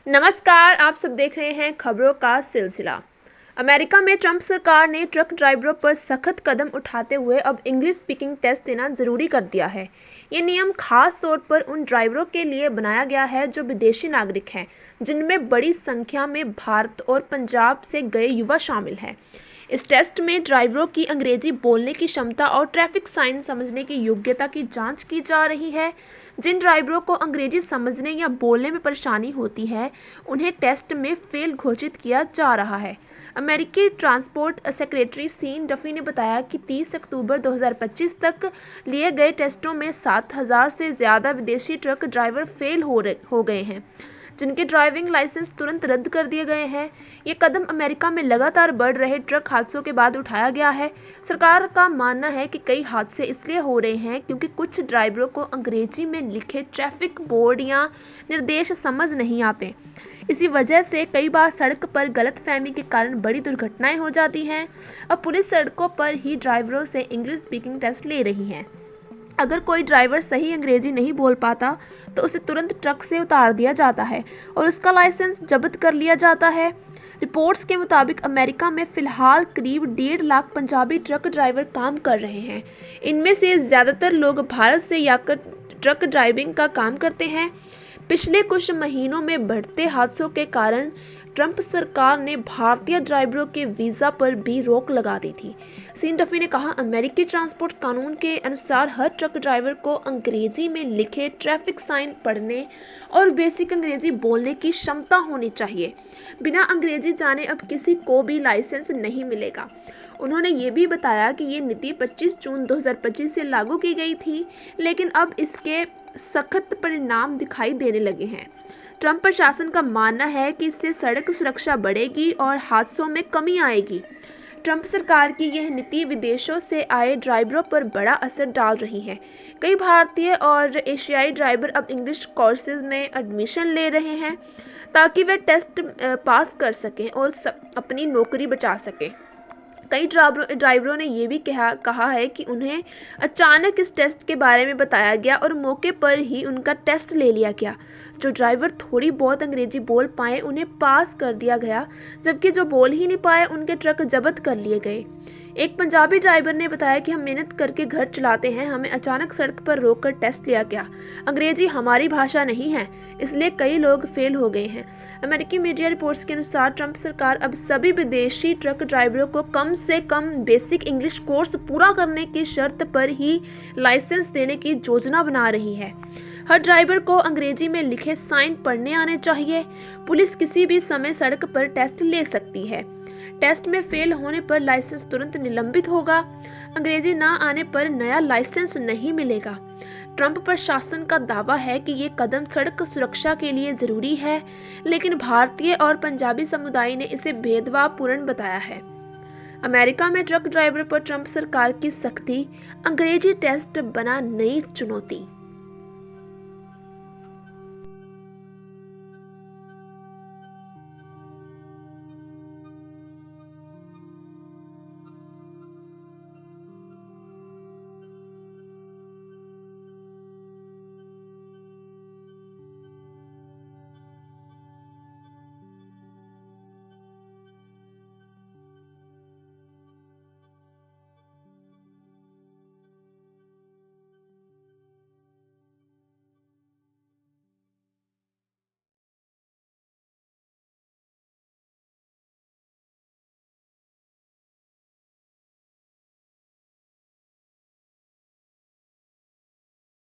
नमस्कार, आप सब देख रहे हैं खबरों का सिलसिला। अमेरिका में ट्रंप सरकार ने ट्रक ड्राइवरों पर सख्त कदम उठाते हुए अब इंग्लिश स्पीकिंग टेस्ट देना ज़रूरी कर दिया है। ये नियम खास तौर पर उन ड्राइवरों के लिए बनाया गया है जो विदेशी नागरिक हैं, जिनमें बड़ी संख्या में भारत और पंजाब से गए युवा शामिल हैं। इस टेस्ट में ड्राइवरों की अंग्रेजी बोलने की क्षमता और ट्रैफिक साइन समझने की योग्यता की जांच की जा रही है। जिन ड्राइवरों को अंग्रेजी समझने या बोलने में परेशानी होती है, उन्हें टेस्ट में फेल घोषित किया जा रहा है। अमेरिकी ट्रांसपोर्ट सेक्रेटरी सीन डफी ने बताया कि 30 अक्टूबर 2025 तक लिए गए टेस्टों में 7,000 से ज़्यादा विदेशी ट्रक ड्राइवर फेल हो गए हैं, जिनके ड्राइविंग लाइसेंस तुरंत रद्द कर दिए गए हैं। ये कदम अमेरिका में लगातार बढ़ रहे ट्रक हादसों के बाद उठाया गया है। सरकार का मानना है कि कई हादसे इसलिए हो रहे हैं क्योंकि कुछ ड्राइवरों को अंग्रेजी में लिखे ट्रैफिक बोर्ड या निर्देश समझ नहीं आते। इसी वजह से कई बार सड़क पर गलतफहमी के कारण बड़ी दुर्घटनाएं हो जाती हैं। अब पुलिस सड़कों पर ही ड्राइवरों से इंग्लिश स्पीकिंग टेस्ट ले रही है। अगर कोई ड्राइवर सही अंग्रेजी नहीं बोल पाता तो उसे तुरंत ट्रक से उतार दिया जाता है और उसका लाइसेंस जब्त कर लिया जाता है। रिपोर्ट्स के मुताबिक अमेरिका में फ़िलहाल करीब 1.5 लाख पंजाबी ट्रक ड्राइवर काम कर रहे हैं। इनमें से ज़्यादातर लोग भारत से आकर ट्रक ड्राइविंग का काम करते हैं। पिछले कुछ महीनों में बढ़ते हादसों के कारण ट्रंप सरकार ने भारतीय ड्राइवरों के वीज़ा पर भी रोक लगा दी थी। सीन डफी ने कहा, अमेरिकी ट्रांसपोर्ट कानून के अनुसार हर ट्रक ड्राइवर को अंग्रेजी में लिखे ट्रैफिक साइन पढ़ने और बेसिक अंग्रेजी बोलने की क्षमता होनी चाहिए। बिना अंग्रेजी जाने अब किसी को भी लाइसेंस नहीं मिलेगा। उन्होंने ये भी बताया कि ये नीति 25 जून 2025 से लागू की गई थी, लेकिन अब इसके सख्त परिणाम दिखाई देने लगे हैं। ट्रंप प्रशासन का मानना है कि इससे सड़क सुरक्षा बढ़ेगी और हादसों में कमी आएगी। ट्रंप सरकार की यह नीति विदेशों से आए ड्राइवरों पर बड़ा असर डाल रही है। कई भारतीय और एशियाई ड्राइवर अब इंग्लिश कोर्सेज में एडमिशन ले रहे हैं ताकि वे टेस्ट पास कर सकें और अपनी नौकरी बचा सकें। कई ड्राइवरों ने यह भी कहा है कि उन्हें अचानक इस टेस्ट के बारे में बताया गया और मौके पर ही उनका टेस्ट ले लिया गया। जो ड्राइवर थोड़ी बहुत अंग्रेजी बोल पाए उन्हें पास कर दिया गया, जबकि जो बोल ही नहीं पाए उनके ट्रक जब्त कर लिए गए। एक पंजाबी ड्राइवर ने बताया कि हम मेहनत करके घर चलाते हैं, हमें अचानक सड़क पर रोककर टेस्ट लिया गया। अंग्रेजी हमारी भाषा नहीं है, इसलिए कई लोग फेल हो गए हैं। अमेरिकी मीडिया रिपोर्ट्स के अनुसार ट्रंप सरकार अब सभी विदेशी ट्रक ड्राइवरों को कम से कम बेसिक इंग्लिश कोर्स पूरा करने की शर्त पर ही लाइसेंस देने की योजना बना रही है। हर ड्राइवर को अंग्रेजी में लिखे साइन पढ़ने आने चाहिए। पुलिस किसी भी समय सड़क पर टेस्ट ले सकती है। टेस्ट में फेल होने पर लाइसेंस तुरंत निलंबित होगा। अंग्रेजी ना आने पर नया लाइसेंस नहीं मिलेगा। ट्रंप प्रशासन का दावा है कि ये कदम सड़क सुरक्षा के लिए ज़रूरी है, लेकिन भारतीय और पंजाबी समुदाय ने इसे भेदभावपूर्ण बताया है। अमेरिका में ट्रक ड्राइवर पर ट्रंप सरकार की सख्ती, अंग्रेजी टेस्ट बना नई चुनौती।